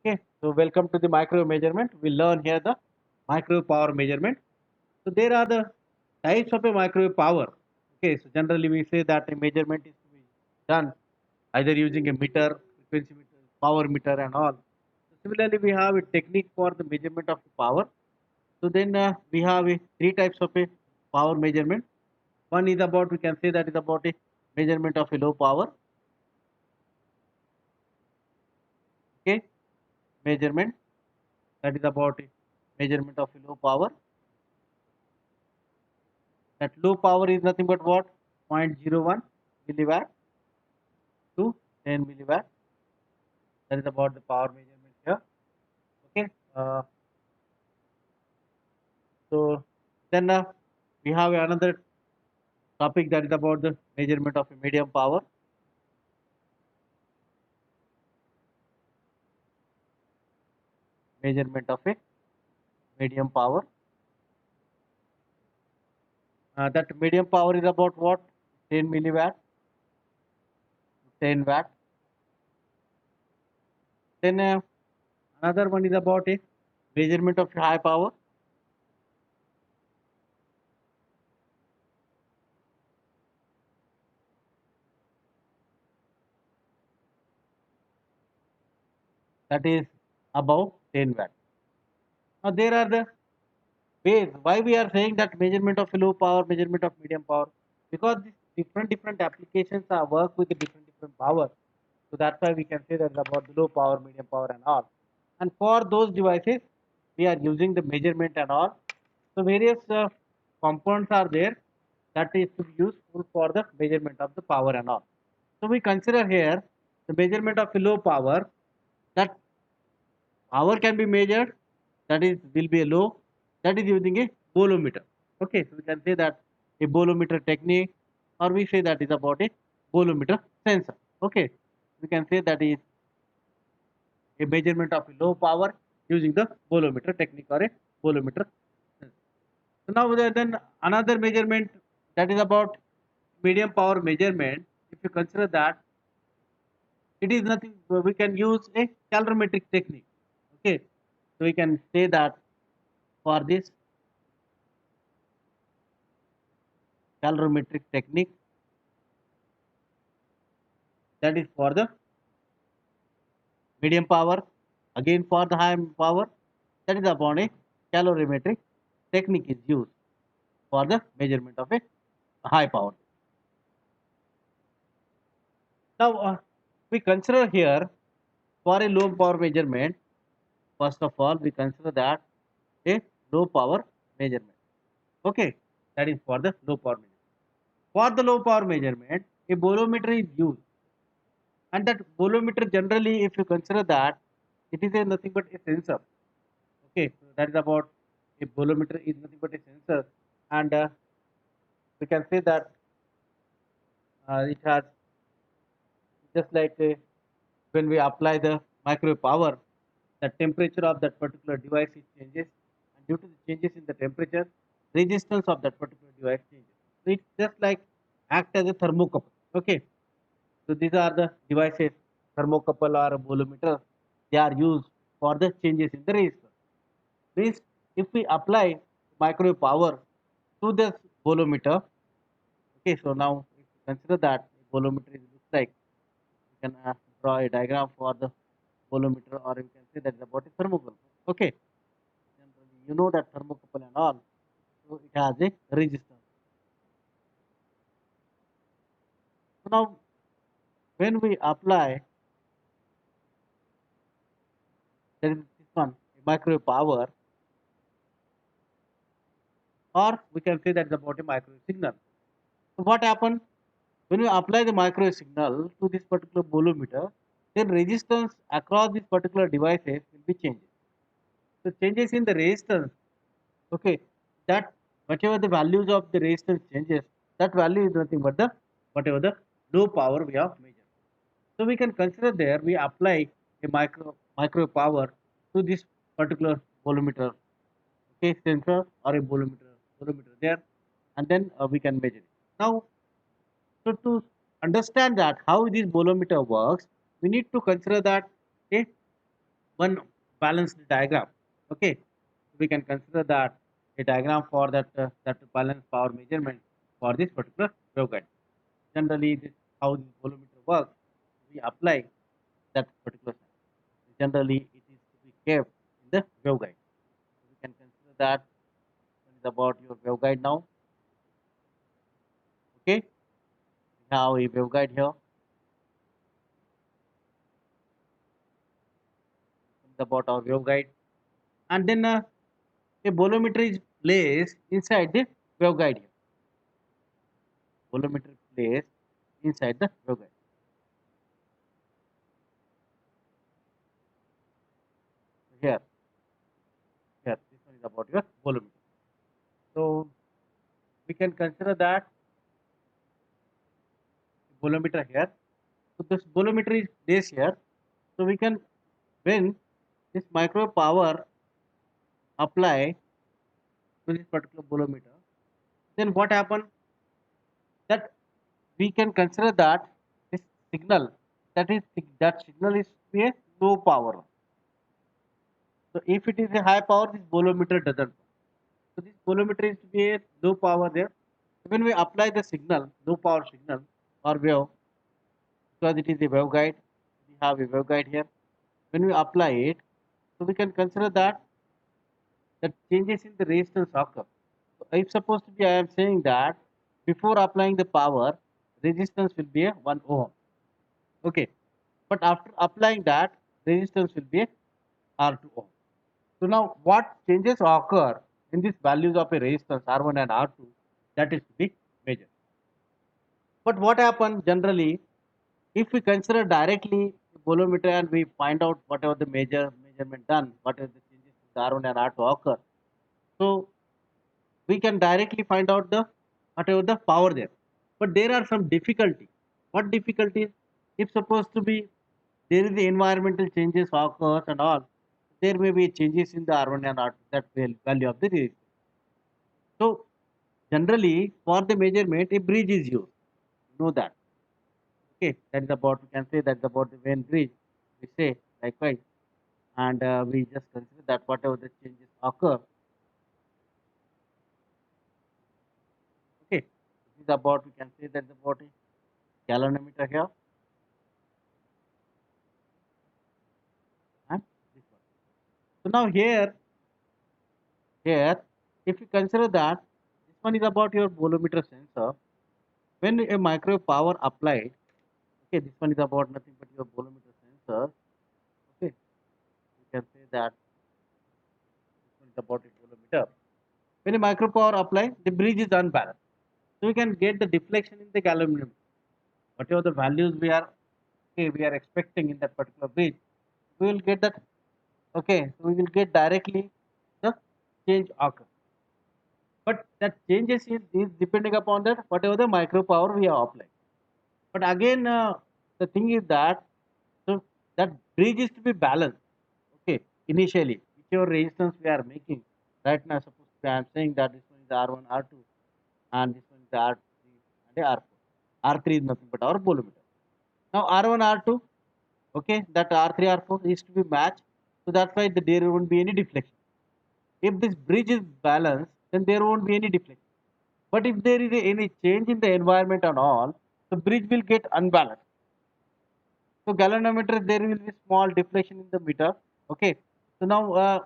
Okay, so welcome to the microwave measurement. We learn here the microwave power measurement. So there are the types of a microwave power. Okay, so generally we say that a measurement is to be done either using a meter, frequency meter, power meter, and all. So similarly, we have a technique for the measurement of the power. So then we have three types of a power measurement. One is about, we can say that is about a measurement of a low power. Okay, measurement that is about a measurement of a low power. That low power is nothing but what? 0.01 milliwatt to 10 milliwatt. That is about the power measurement here. Okay. So then we have another topic that is about the measurement of a medium power. Measurement of a medium power. That medium power is about what? 10 milliwatt, 10 watt. Then another one is about a measurement of high power. That is above 10 watt. Now there are the ways why we are saying that measurement of low power, measurement of medium power, because these different applications are work with the different power. So that's why we can say that about the low power, medium power, and all. And for those devices, we are using the measurement and all. So various components are there that is to be useful for the measurement of the power and all. So we consider here the measurement of low power, that power can be measured, that is will be a low, that is using a bolometer. Okay, so we can say that a bolometer technique, or we say that is about a bolometer sensor. Okay, we can say that is a measurement of a low power using the bolometer technique or a bolometer sensor. So now then another measurement, that is about medium power measurement. If you consider that, it is nothing, we can use a calorimetric technique. Okay, so we can say that for this calorimetric technique, that is for the medium power, again for the high power, that is upon a calorimetric technique is used for the measurement of a high power. Now we consider here for a low power measurement, first of all we consider that a low power measurement. Okay, that is for the low power measurement. For the low power measurement, a bolometer is used, and that bolometer generally, if you consider that, it is a nothing but a sensor. Okay, so that is about a bolometer is nothing but a sensor, and we can say that it has just like when we apply the microwave power, the temperature of that particular device it changes, and due to the changes in the temperature, resistance of that particular device changes. So it's just like act as a thermocouple. Okay, so these are the devices, thermocouple or a bolometer. They are used for the changes in the resistance. Means if we apply microwave power to this bolometer, okay, so now if you consider that bolometer is looks like, you can draw a diagram for the bolometer, or you can say that is about a thermocouple. Okay, generally you know that thermocouple and all, so it has a resistance. So now when we apply, there is this one, microwave power, or we can say that is about a microwave signal. So what happens when you apply the microwave signal to this particular bolometer, then resistance across these particular devices will be changes. So changes in the resistance, okay, that whatever the values of the resistance changes, that value is nothing but the whatever the low power we have measured. So we can consider there we apply a microwave power to this particular bolometer, okay, sensor or a bolometer there, and then we can measure it. Now, so to understand that how this bolometer works, we need to consider that, okay, one balanced diagram. Okay, we can consider that a diagram for that balance power measurement for this particular waveguide. Generally, this how this volumeter works. We apply that particular science. Generally, it is to be kept in the waveguide. We can consider that one is about your waveguide now. Okay, we have a waveguide here. This is about our waveguide, and then a bolometer is placed inside the waveguide here. Bolometer is placed inside the waveguide. So here, this one is about your bolometer. So we can consider that bolometer here. So this bolometer is placed here. So we can, when this micro power apply to this particular bolometer, then what happen that we can consider that this signal, that signal is to be a low power. So if it is a high power, this bolometer doesn't work. So this bolometer is to be a low power there. When we apply the signal, low power signal or wave, because it is a waveguide, we have a waveguide here. When we apply it, so we can consider that changes in the resistance occur. So if supposed to be I am saying that before applying the power, resistance will be a 1 ohm. Okay. But after applying that, resistance will be a R2 ohm. So now what changes occur in these values of a resistance R1 and R2, that is to be measured. But what happens generally if we consider directly the bolometer and we find out whatever the measurement done, whatever the changes in the R1 and R2 occur, so we can directly find out the whatever the power there. But there are some difficulty. What difficulties? If supposed to be there is the environmental changes occurs and all, there may be changes in the R1 and R2, that value of the resistance. So generally for the measurement a bridge is used. You know that. Okay, that is about, we can say that's about the Venn bridge. We say likewise, and we just consider that whatever the changes occur. Okay, this is about, we can say that's about a galvanometer here and this one. So now here, if you consider that this one is about your bolometer sensor. When a microwave power applied, okay, this one is about nothing but your bolometer sensor. Okay, you can say that this one is about a bolometer. When a micro power applied, the bridge is unbalanced. So we can get the deflection in the galvanometer. Whatever the values we are, okay, we are expecting in that particular bridge, we will get that. Okay, so we will get directly the change occur. But that changes is depending upon that whatever the micro power we have applied. But again, the thing is that so that bridge is to be balanced. Okay, initially, whichever resistance we are making right now, suppose I am saying that this one is R1, R2, and this one is the R3 and the R4. R3 is nothing but our bolometer. Now R1, R2, okay, that R3, R4 is to be matched. So that's why there won't be any deflection. If this bridge is balanced, then there won't be any deflection. But if there is any change in the environment and all, the bridge will get unbalanced. So galvanometer, there will be small deflection in the meter. Okay. So now,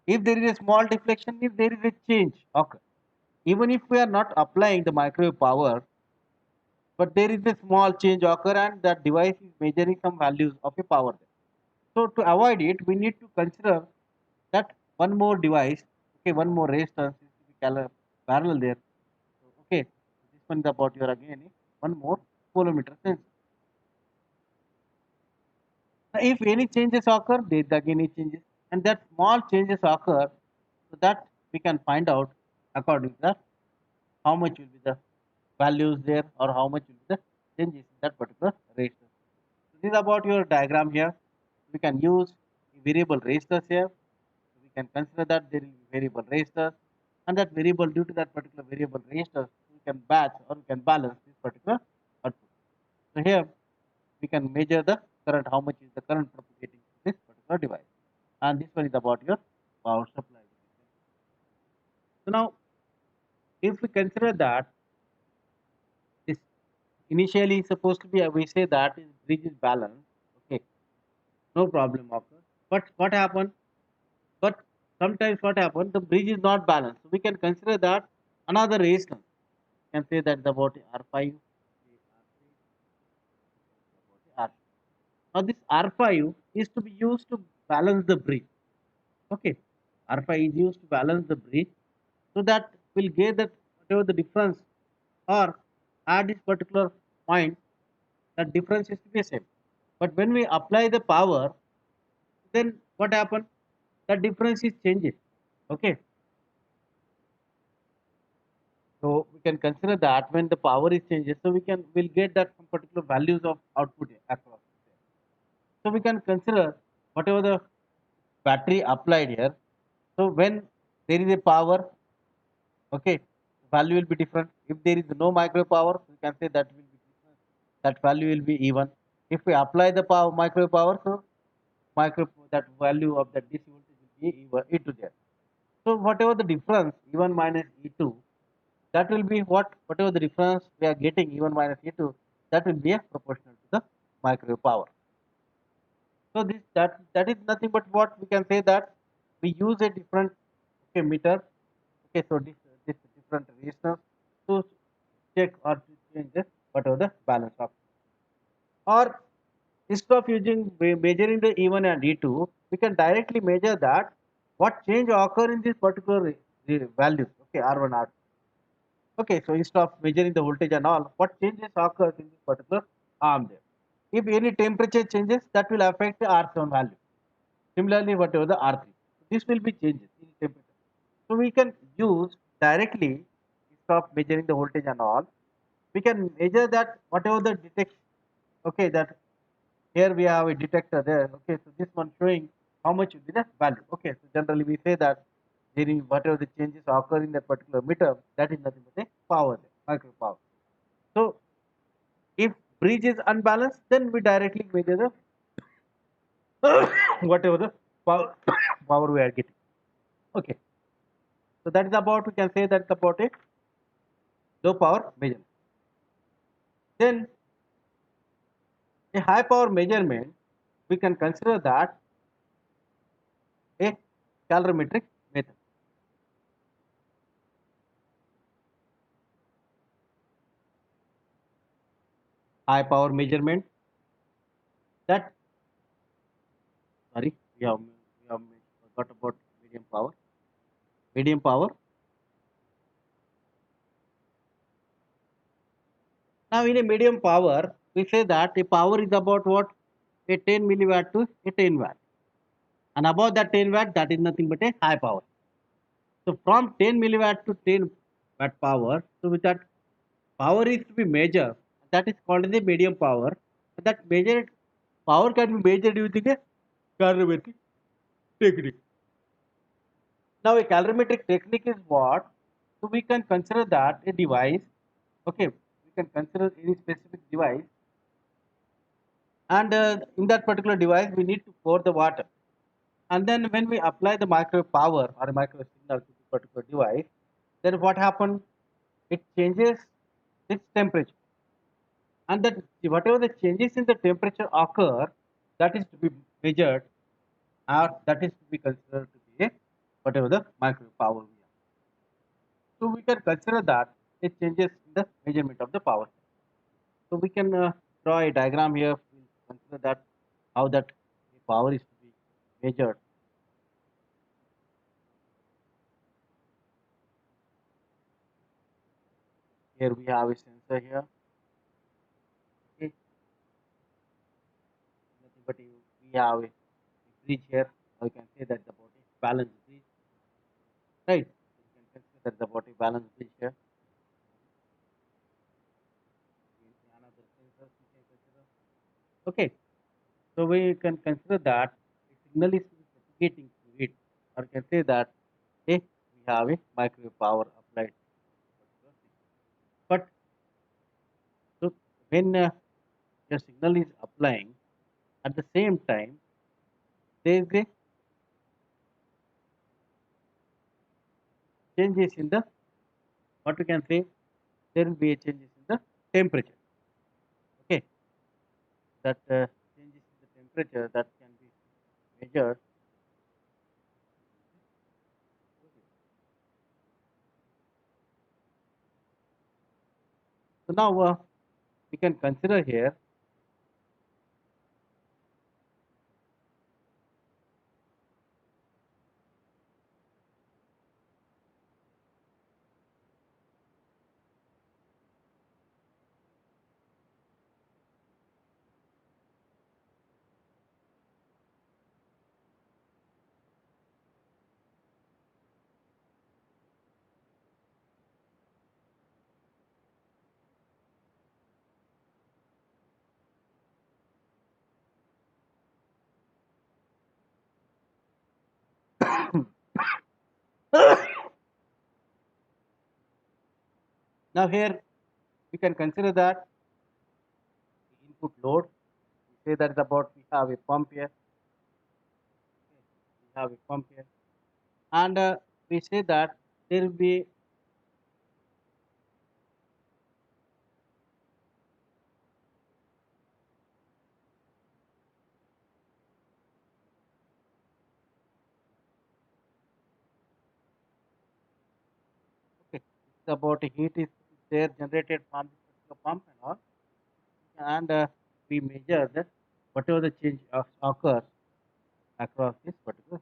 if there is a small deflection, if there is a change, okay. Even if we are not applying the microwave power, but there is a small change occur and that device is measuring some values of a power there. So to avoid it, we need to consider that one more device, okay, one more resistance is to be parallel there. So, okay, this one is about your again one more bolometer sensor. Now, if any changes occur, there is again any changes, and that small changes occur, so that we can find out according to that how much will be the values there or how much will be the changes in that particular resistance. So this is about your diagram here. We can use variable resistors here. So we can consider that there will be variable resistors, and that variable due to that particular variable resistors, we can batch or we can balance this particular output. So here we can measure the current, how much is the current propagating to this particular device. and this one is about your power supply. So now, if we consider that this initially is supposed to be, we say that is bridge is balanced, okay, no problem occurs. But what happened? But sometimes what happened? The bridge is not balanced. So we can consider that another resistance. We can say that the about R5, R. Now this R5 is to be used to balance the bridge. Okay, R5 is used to balance the bridge, so that will get that whatever the difference or at this particular point, that difference is to be same. But when we apply the power, then what happens? The difference is changing. Okay, so we can consider that when the power is changes, so will get that some particular values of output across. So we can consider whatever the battery applied here. So when there is a power, okay, value will be different. If there is no micro power, we can say that will be different. That value will be even. If we apply the power micro power, so micro that value of that DC voltage will be even E2 there. So whatever the difference E1 minus E2, that will be whatever the difference we are getting E1 minus E2, that will be a proportional to the micro power. So that is nothing but what we can say that we use a different, okay, meter, okay, so this different resistance to check or to change the whatever the balance of, or instead of using measuring the E1 and E2, we can directly measure that what change occur in this particular values, okay, R1 R2. Okay, so instead of measuring the voltage and all, what changes occurs in this particular arm there. If any temperature changes, that will affect the R7 value. Similarly, whatever the R3, this will be changes in temperature. So we can use directly, instead of measuring the voltage and all, we can measure that whatever the detection. Okay, that here we have a detector there. Okay, so this one showing how much will be the value. Okay, so generally we say that during whatever the changes occur in that particular meter, that is nothing but a power there, micro power. So if bridge is unbalanced, then we directly measure the whatever the power, power we are getting. Okay, so that is about, we can say that's about a low power measurement. Then a high power measurement, we can consider that a calorimetric method. High power measurement, that, sorry, we have forgot about medium power. Medium power. Now in a medium power, we say that a power is about what? A 10 milliwatt to a 10 watt. And above that 10 watt, that is nothing but a high power. So from 10 milliwatt to 10 watt power, so with that power is to be measured. That is called as a medium power. That measured power can be measured using a calorimetric technique. Now, a calorimetric technique is what? So we can consider that a device. Okay, we can consider any specific device, and in that particular device, we need to pour the water. And then when we apply the micro power or a micro signal to the particular device, then what happens? It changes its temperature, and that whatever the changes in the temperature occur, that is to be measured, or that is to be considered to be a whatever the micro power we have. So we can consider that it changes in the measurement of the power. So we can draw a diagram here. We'll consider that how that the power is to be measured. Here we have a sensor here. Okay, nothing but we have a bridge here. Or you can say that the body balance bridge, right? You can consider that the body balance bridge here. Another sensor we can consider. Okay, so we can consider that the signal is propagating to it, or you can say that we have a microwave power applied. But so when your signal is applying, at the same time there is a changes in the, what we can say, there will be a changes in the temperature. Okay, that changes in the temperature that can be measured. So now we can consider here. Now here we can consider that the input load. We say that is about, we have a pump here. We have a pump here, and we say that there will be, okay, it's about heat is there generated from this particular pump and all, and we measure that whatever the change occurs across this particular,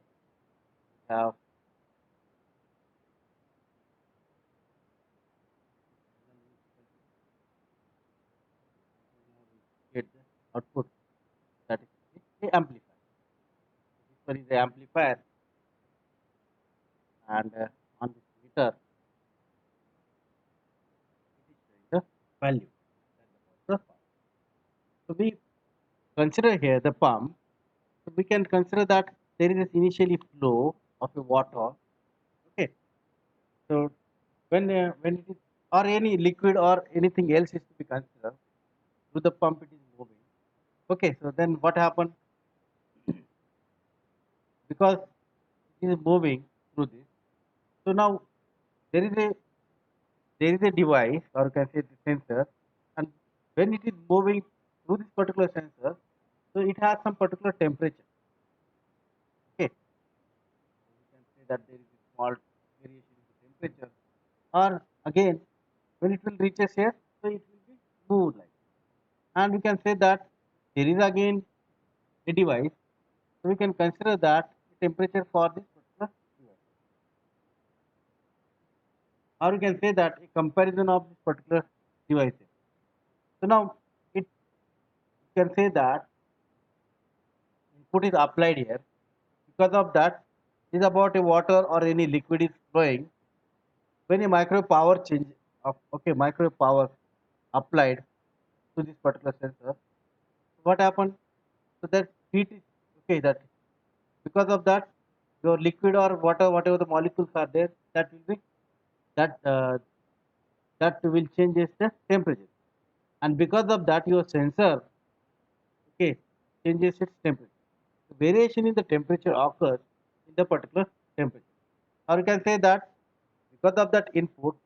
we have, get the output, that is the amplifier. This one is the amplifier, and on this meter it is showing the value. That is about the pump. So we consider here the pump. So we can consider that there is initially flow of a water. Okay. So when it is, or any liquid or anything else is to be considered, through the pump it is moving. Okay. So then what happened? Because it is moving through this. So now there is a there is a device, or you can say the sensor, and when it is moving through this particular sensor, so it has some particular temperature. Okay. You can say that there is a small variation in the temperature, or again when it will reaches here, so it will be moved like, and we can say that there is again a device, so we can consider that the temperature for this particular device, or we can say that a comparison of this particular devices. So now it, you can say that input is applied here. Because of that, is about a water or any liquid is flowing. When a micro power change of, okay, micro power applied to this particular sensor, what happened? So that heat is, okay, that because of that your liquid or water, whatever the molecules are there, that will be, that that will changes the temperature, and because of that your sensor, okay, changes its temperature. The variation in the temperature occurs in the particular temperature, or you can say that because of that input,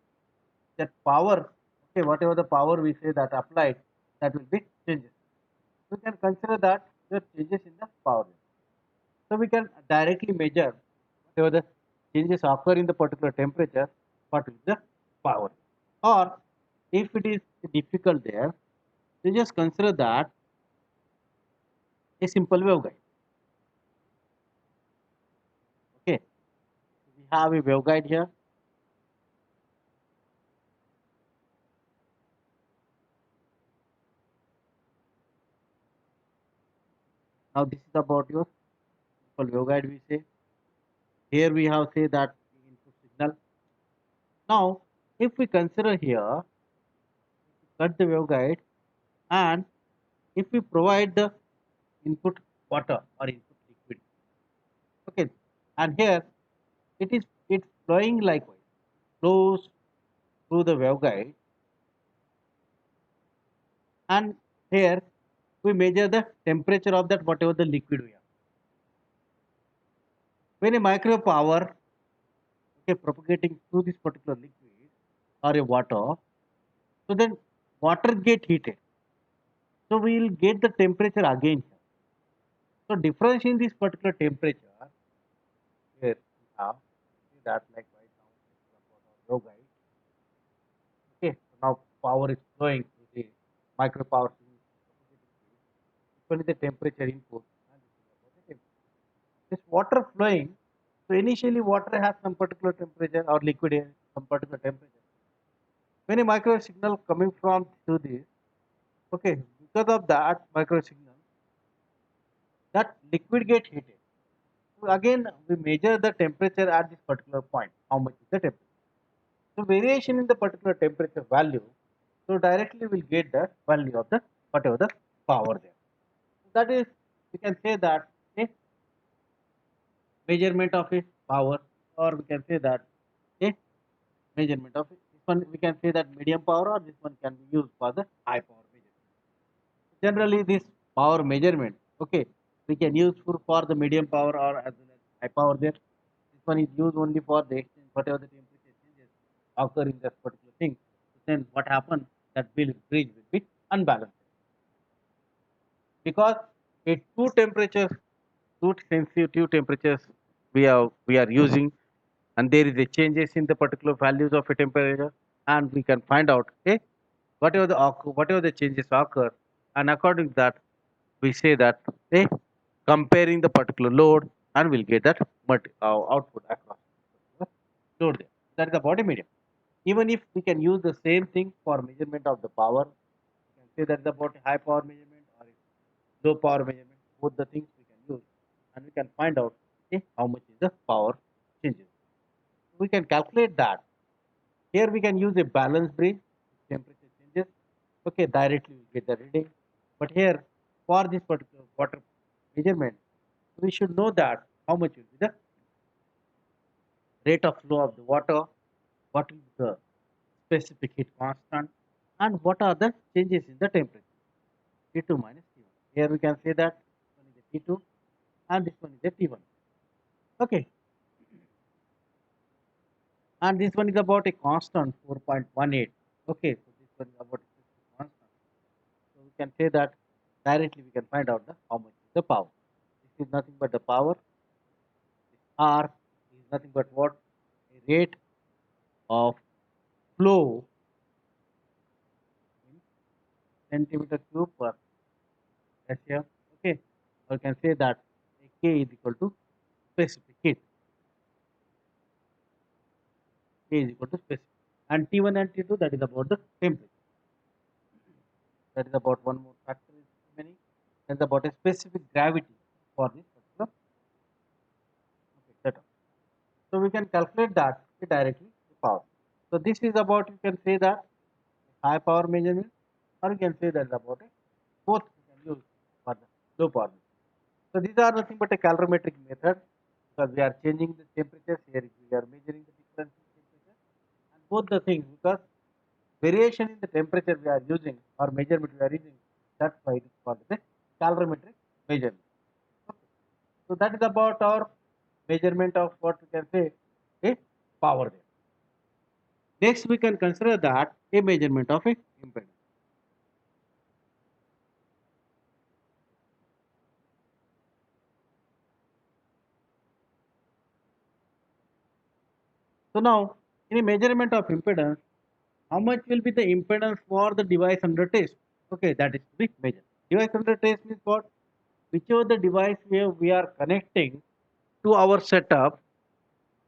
that power, okay, whatever the power we say that applied, that will be changes. We can consider that the changes in the power. So we can directly measure whatever the changes occur in the particular temperature, what is the power. Or if it is difficult there, you just consider that a simple waveguide. Okay, we have a waveguide here. Now this is about your simple waveguide. We say here we have say that input signal. Now if we consider here, cut the waveguide, and if we provide the input water or input liquid, okay, and here it's flowing likewise, flows through the waveguide, and here we measure the temperature of that whatever the liquid we have. When a micro power, okay, propagating through this particular liquid or a water. So then water get heated. So we will get the temperature again here. So difference in this particular temperature here we have see that like right now this is about our yogurt. Okay, so now power is flowing through the micro power swing propagating field. This one is the temperature input and this is about the temperature. This water flowing, so initially water has some particular temperature or liquid has some particular temperature. When a microwave signal coming from through this, okay, because of that microwave signal, that liquid get heated. So again, we measure the temperature at this particular point. How much is the temperature? So variation in the particular temperature value. So directly we'll get the value of the whatever the power there. So that is we can say that a measurement of a power, or we can say that a measurement of it. This one we can say that medium power, or this one can be used for the high power measurement. Generally, this power measurement, okay, we can use for the medium power or as well as high power there. This one is used only for the exchange, whatever the temperature changes occur in that particular thing. So then what happens? That bridge will be unbalanced because a two temperatures, two sensitive temperatures we are using, and there is a changes in the particular values of a temperature, and we can find out whatever the changes occur, and according to that we say that comparing the particular load, and we'll get that output across the particular load there. That is the body medium. Even if we can use the same thing for measurement of the power, we can say that is about a high power measurement or a low power measurement. Both the things we can use, and we can find out how much is the power changes. We can calculate that. Here we can use a balance bridge. Temperature changes. Okay, directly we get the reading. But here, for this particular water measurement, we should know that how much will be the rate of flow of the water, what will be the specific heat constant, and what are the changes in the temperature. T2 minus T1. Here we can say that this one is a T2 and this one is a T1. Okay, and this one is about a constant 4.18. Okay, so this one is about a specific constant. So we can say that directly we can find out the how much is the power. This is nothing but the power. This R is nothing but what? A rate of flow in centimeter cube per SCM. Okay, or you can say that K is equal to specific heat. K is equal to specific. And T1 and T2, that is about the temperature. That is about one more factor is remaining. That's about a specific gravity for this particular setup. So we can calculate that directly the power. So this is about, you can say that high power measurement, or you can say that about a both you can use for the low power measurement. So these are nothing but a calorimetric method, because we are changing the temperatures here. We are measuring the difference in temperature and both the things, because variation in the temperature we are using or measurement we are using. That's why it is called the calorimetric measurement. Okay. So that is about our measurement of what we can say a power there. Next, we can consider that a measurement of a impedance. So now, in a measurement of impedance, how much will be the impedance for the device under test? Okay, that is to be measured. Device under test means what? Whichever the device where we are connecting to our setup.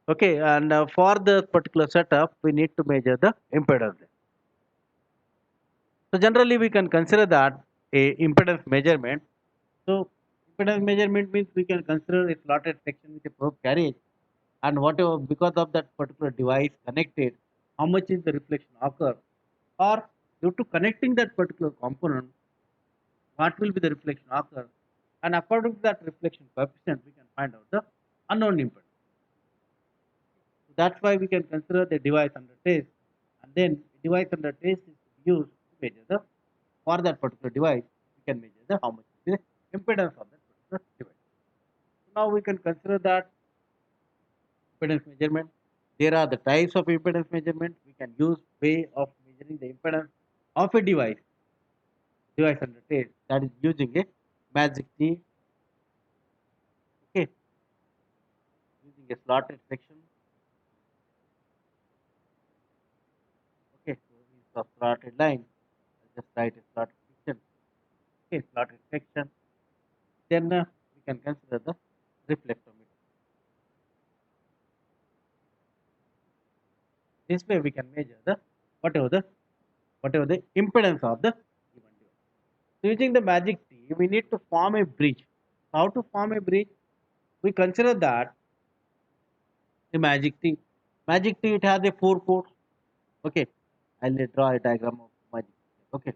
Okay, and for the particular setup, we need to measure the impedance. So generally, we can consider that a impedance measurement. So impedance measurement means we can consider a slotted section with a probe carriage, and whatever because of that particular device connected, how much is the reflection occur, or due to connecting that particular component, what will be the reflection occur, and according to that reflection coefficient, we can find out the unknown impedance. So that's why we can consider the device under test, and then device under test is used to measure the for that particular device. We can measure the how much is the impedance of that particular device. So now we can consider that impedance measurement. There are the types of impedance measurement. We can use way of measuring the impedance of a device under test, that is using a magic T. Okay, using a slotted section. Okay, so this is a slotted line. I'll just write a slotted section. Okay, slotted section. Then we can consider the reflectometer. This way we can measure the whatever the whatever the impedance of the given device. So using the magic T, we need to form a bridge. How to form a bridge? We consider that the magic T, it has a four ports. Okay, I'll draw a diagram of magic T. Okay,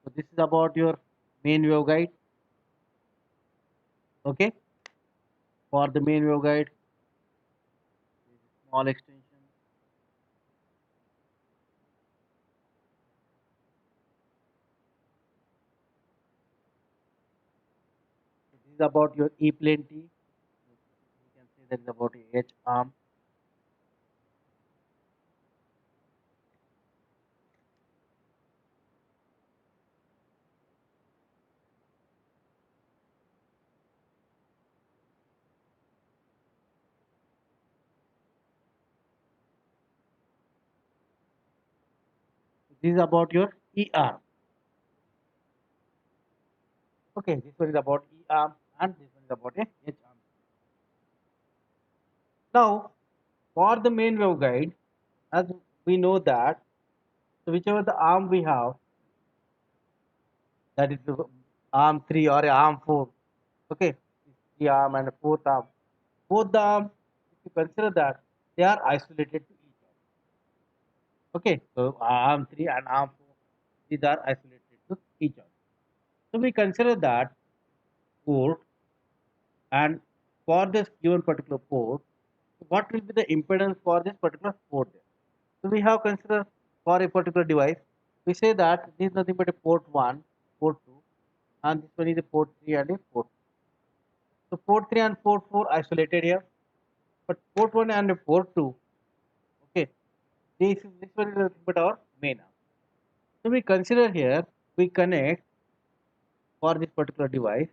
so this is about your main waveguide. Okay, for the main waveguide, small extension. So this is about your E plane T. You can say that is about a H arm. So this is about your E arm. Okay, this one is about E arm and this one is about a H arm. Now, for the main waveguide, as we know that, so whichever the arm we have, that is the arm 3 or arm 4. Okay, the arm and the fourth arm. Both the arms, if you consider that, they are isolated to each other. Okay, so arm 3 and arm 4, these are isolated to each other. So we consider that port, and for this given particular port, what will be the impedance for this particular port there? So we have considered for a particular device, we say that this is nothing but a port 1, port 2, and this one is a port 3 and a port 4. So port 3 and port 4 isolated here, but port 1 and port 2, okay, this one is nothing but our main arm. So we consider here, we connect for this particular device,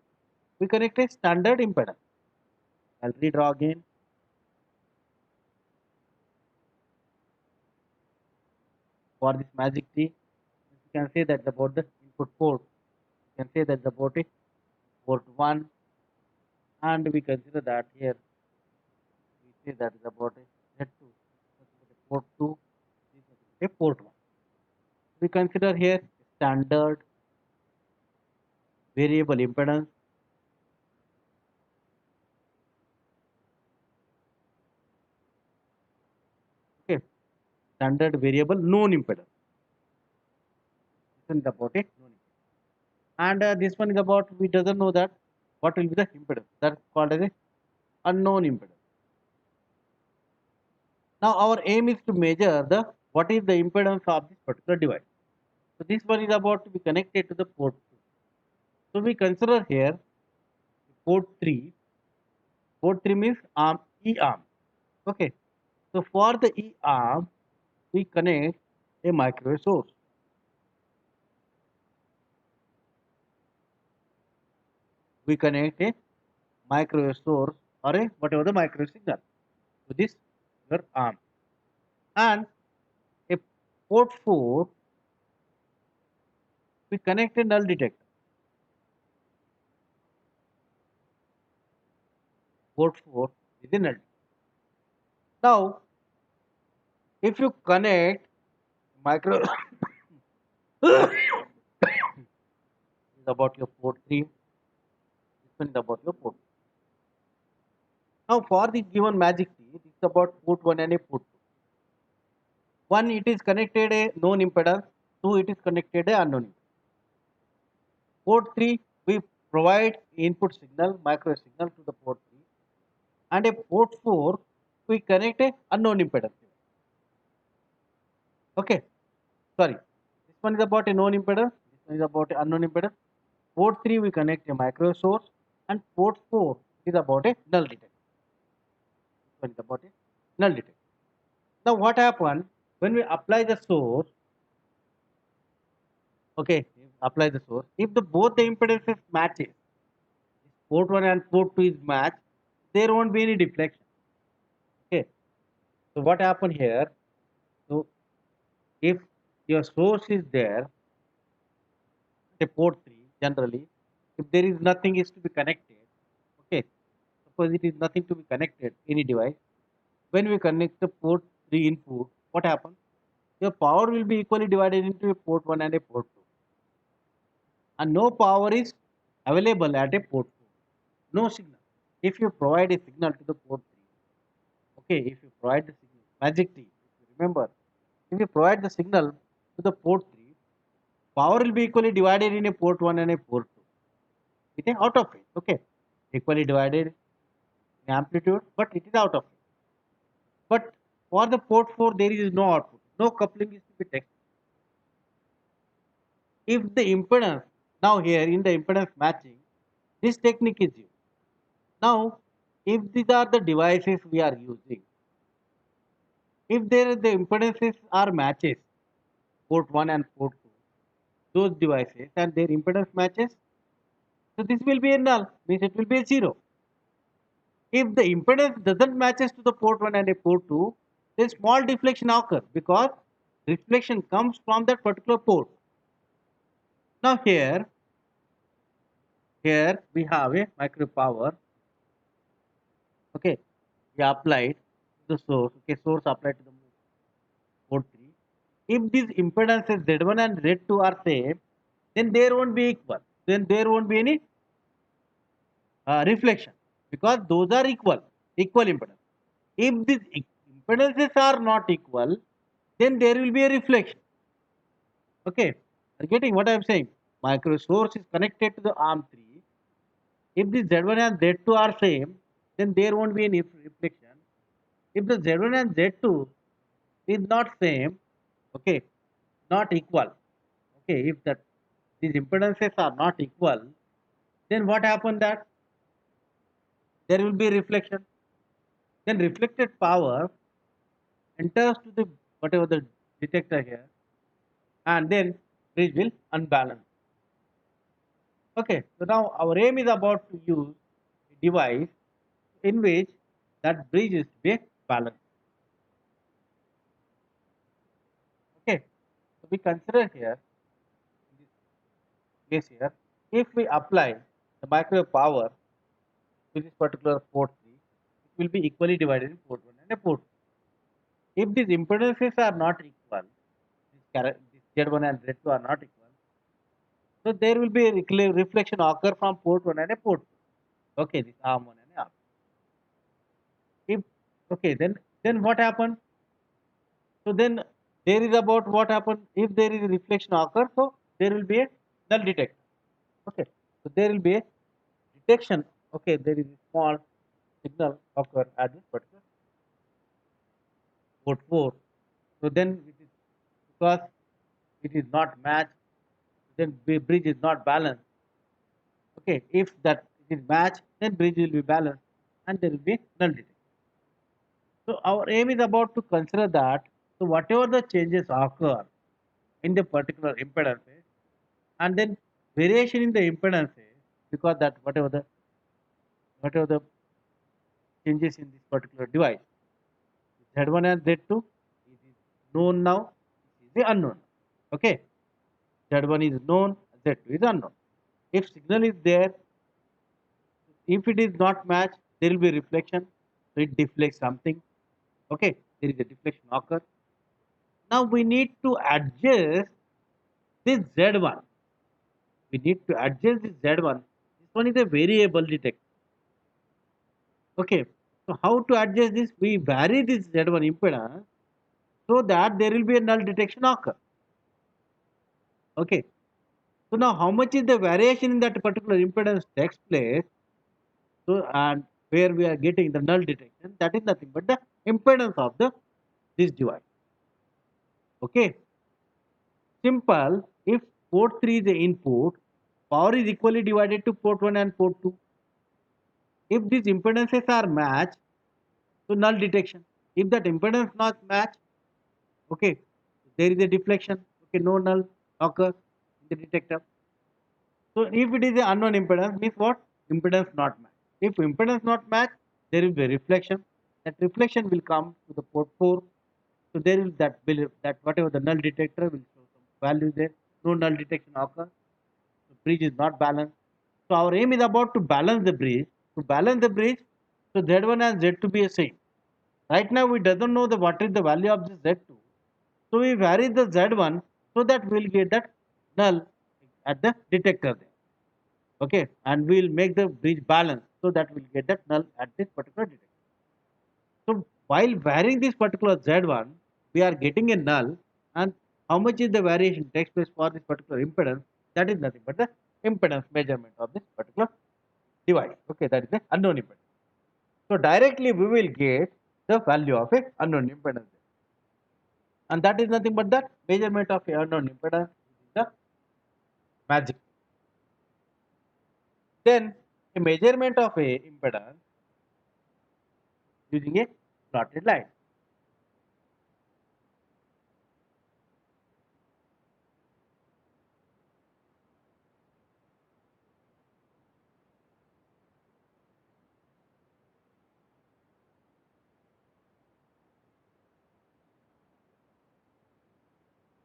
we connect a standard impedance. I'll redraw again. For this magic T, you can say that about the input port. You can say that about it port 1, and we consider that here we say that is about a Z2, port 2, this is a port 1. We consider here standard variable impedance. Okay, standard variable known impedance. This one is about a known impedance. And this one is about, we doesn't know that what will be the impedance. That's called as a unknown impedance. Now our aim is to measure the what is the impedance of this particular device. So this one is about to be connected to the port 2. So we consider here port 3. Port 3 means arm E arm. Okay. So for the E arm, we connect a microwave source. We connect a microwave source or a whatever the microwave signal to this your arm. And a port 4, we connect a null detector. Port 4 is a null. Now, if you connect micro is about your port 3, this one is about your port 2. Now, for the given magic T, this is about port 1 and a port 2. One, it is connected a known impedance. Two, it is connected a unknown impedance. Port 3, we provide input signal, micro signal to the port 3, and a port 4, we connect a unknown impedance. Okay. Sorry, this one is about a known impedance, this one is about a unknown impedance. Port 3 we connect a micro source, and port 4 is about a null detector. This one is about a null detector. Now what happens when we apply the source? Okay, apply the source. If the both the impedances matches, port 1 and port 2 is matched, there won't be any deflection. Okay, so what happened here? So if your source is there, say port 3 generally, if there is nothing is to be connected, okay, suppose it is nothing to be connected, any device, when we connect the port 3 input, what happens? Your power will be equally divided into a port 1 and a port 2, and no power is available at a port 2. No signal. If you provide a signal to the port 3, okay, if you provide the signal, magic T, if you remember, if you provide the signal to the port 3, power will be equally divided in a port 1 and a port 2. It is out of phase, okay, equally divided in amplitude, but it is out of phase. But for the port 4, there is no output, no coupling is to be taken. If the impedance, now here in the impedance matching, this technique is used. Now, if these are the devices we are using, if there the impedances are matches, port 1 and port 2, those devices and their impedance matches, so this will be a null, means it will be a 0. If the impedance doesn't matches to the port 1 and a port 2, then small deflection occurs because reflection comes from that particular port. Now here we have a micro power, okay, we applied the source, okay, source applied to the port 3. If these impedances Z1 and Z2 are same, then there won't be equal. Then there won't be any reflection because those are equal impedance. If these impedances are not equal, then there will be a reflection. Okay, are you getting what I am saying? Micro source is connected to the arm 3. If the Z1 and Z2 are same, then there won't be any reflection. If the Z1 and Z2 is not same, okay, not equal, okay, if that these impedances are not equal, then what happened that there will be reflection. Then reflected power enters to the whatever the detector here, and then bridge will unbalance. Okay, so now our aim is about to use a device in which that bridge is to be balanced. Okay, so we consider here in this case here, if we apply the microwave power to this particular port 3, it will be equally divided in port 1 and a port 2. If these impedances are not equal, this Z1 and Z2 are not equal, so there will be a reflection occur from port 1 and a port 2. Okay, this arm 1 and arm. If okay, then what happened? So then there is about what happened if there is a reflection occur, so there will be a null detector. Okay, so there will be a detection. Okay, there is a small signal occur at this particular port 4. So then it is because it is not matched, then bridge is not balanced. Okay, if that it is matched, then bridge will be balanced and there will be null detector. So our aim is about to consider that, so whatever the changes occur in the particular impedances, and then variation in the impedances, because that whatever the changes in this particular device, Z1 and Z2, it is known now, it is the unknown. Okay, Z1 is known, Z2 is unknown. If signal is there, if it is not matched, there will be reflection, so it deflects something. Okay, there is a deflection occur. Now we need to adjust this Z1. We need to adjust this Z1. This one is a variable detector. Okay, so how to adjust this? We vary this Z1 impedance so that there will be a null detection occur. Okay, so now how much is the variation in that particular impedance takes place? So and where we are getting the null detection, that is nothing but the impedance of the this device. Okay, Simple, if port 3 is the input, power is equally divided to port 1 and port 2. If these impedances are matched, so null detection. If that impedance not match, okay, there is a deflection, okay, no null occur in the detector. So if it is an unknown impedance, means what? Impedance not match. If impedance not match, there will be a reflection. That reflection will come to the port 4. So there is that whatever the null detector will show some value there. No null detection occur. The bridge is not balanced. So our aim is about to balance the bridge. To balance the bridge, so Z1 and Z2 be the same. Right now we doesn't know the what is the value of this Z2. So we vary the Z1 so that we'll get that null at the detector there. Okay, and we'll make the bridge balance so that we'll get that null at this particular detector. So while varying this particular Z1, we are getting a null, and how much is the variation takes place for this particular impedance? That is nothing but the impedance measurement of this particular device. Okay, that is the unknown impedance. So directly we will get the value of a unknown impedance, and that is nothing but that measurement of a unknown impedance is the magic. Then a measurement of a impedance using a plotted line.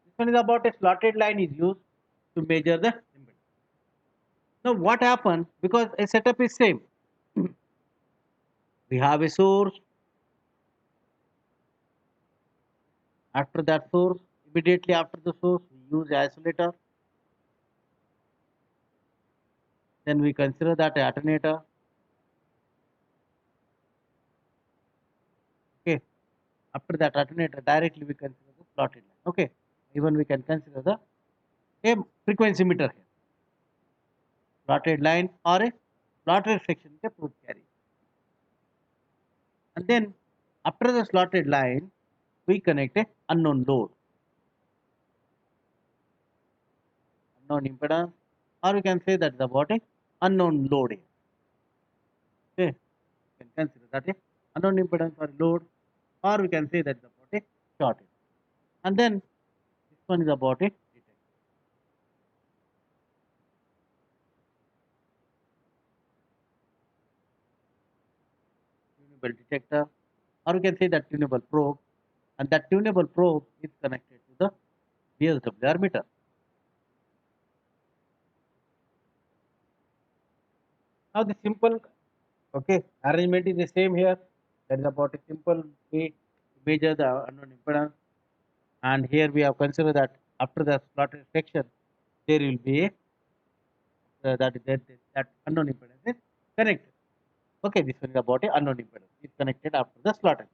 This one is about a slotted line is used to measure the impedance. Now what happens, because a setup is same, we have a source, after that source, immediately after the source we use isolator, then we consider that alternator, okay, after that alternator directly we consider the slotted line, okay, even we can consider the a frequency meter here, slotted line or a slotted section with a proof carrier. And then after the slotted line we connect a unknown load, unknown impedance, or we can say that is about a unknown load here. Okay, we can consider that a unknown impedance or load, or we can say that is about a shortage. And then this one is about a detector, tunable detector, or we can say that tunable probe, and that tunable probe is connected to the VSWR meter. Now the simple, okay, arrangement is the same here. That is about a simple way to measure the unknown impedance. And here we have considered that after the slotted section, there will be a that unknown impedance is connected. Okay, this one is about a unknown impedance is connected after the slotted.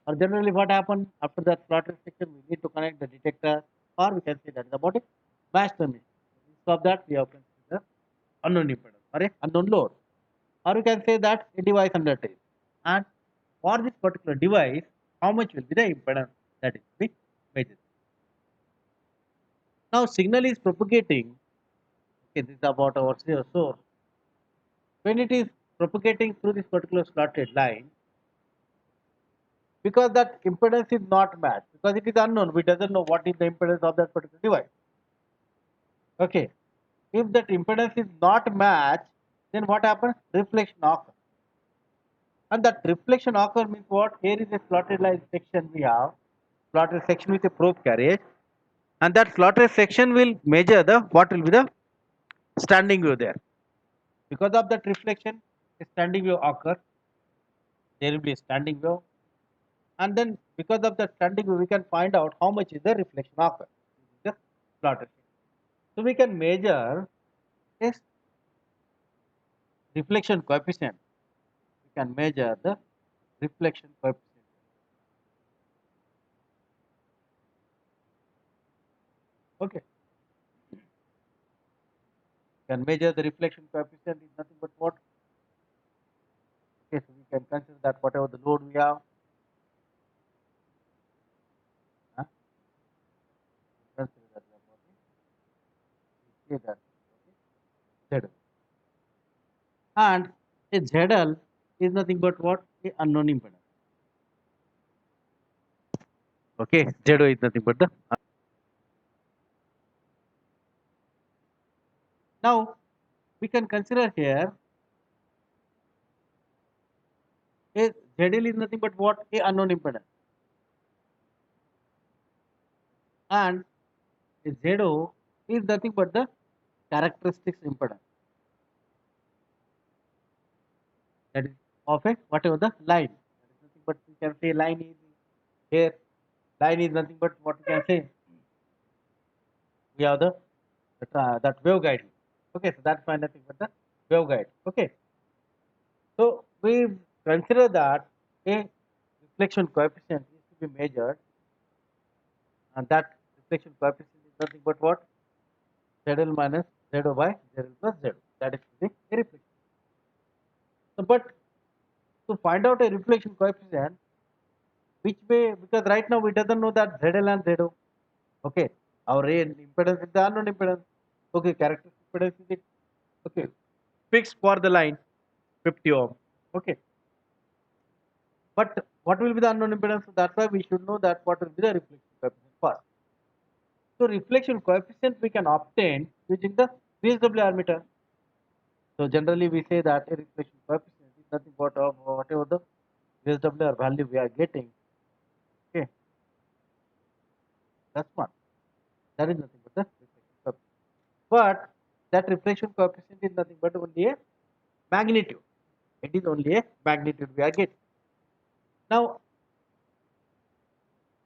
Or generally, what happens after the slotted section, we need to connect the detector, or we can say that is about a match termination. Instead of that, we have considered unknown impedance or a unknown load, or we can say that a device under test. And for this particular device, how much will be the impedance that is to be measured. Now signal is propagating. Okay, this is about our source. When it is propagating through this particular slotted line, because that impedance is not matched, because it is unknown, we doesn't know what is the impedance of that particular device. Okay, if that impedance is not matched, then what happens? Reflection occurs. And that reflection occurs means what? Here is a slotted line section we have, slotted section with a probe carriage, and that slotted section will measure the what will be the standing wave there. Because of that reflection, a standing wave occurs. There will be a standing wave, and then because of that standing wave, we can find out how much is the reflection occur. This is the slotted section. So we can measure this reflection coefficient. We can measure the reflection coefficient. Okay, can measure the reflection coefficient is nothing but what? Okay, so we can consider that whatever the load we have, consider that say that. Okay, ZL. And a ZL is nothing but what? A unknown impedance. Okay, ZO is nothing but the. Now we can consider here a ZL is nothing but what? A unknown impedance. And a ZO is nothing but the characteristics impedance. That is of a whatever the line. That is nothing but we can say line is here. Line is nothing but what we can say. We have that waveguide. Okay, so that's why nothing but the waveguide. Okay, so we consider that a reflection coefficient is to be measured, and that reflection coefficient is nothing but what? ZL minus ZO by ZL plus ZO. That is the reflection. So, but to find out a reflection coefficient, which way? Because right now we doesn't know that ZL and ZO. Okay, our impedance is the unknown impedance. Okay, characteristic impedance is it. Okay, fixed for the line 50 ohm. Okay, but what will be the unknown impedance? So that's why we should know that what will be the reflection coefficient first. So reflection coefficient we can obtain using the VSWR meter. So generally we say that a reflection coefficient is nothing but of whatever the VSWR value we are getting. Okay, that's one. That is nothing but the reflection coefficient. But that reflection coefficient is nothing but only a magnitude. It is only a magnitude we are getting. Now,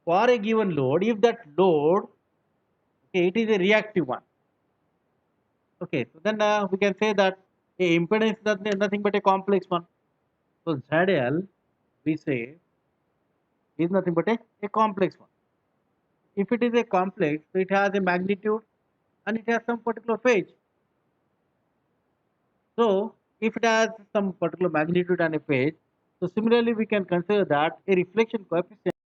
for a given load, if that load, okay, it is a reactive one. Okay, so then we can say that a impedance is nothing but a complex one. So ZL, we say, is nothing but a complex one. If it is a complex, so it has a magnitude and it has some particular phase. So if it has some particular magnitude and a phase, so similarly we can consider that a reflection coefficient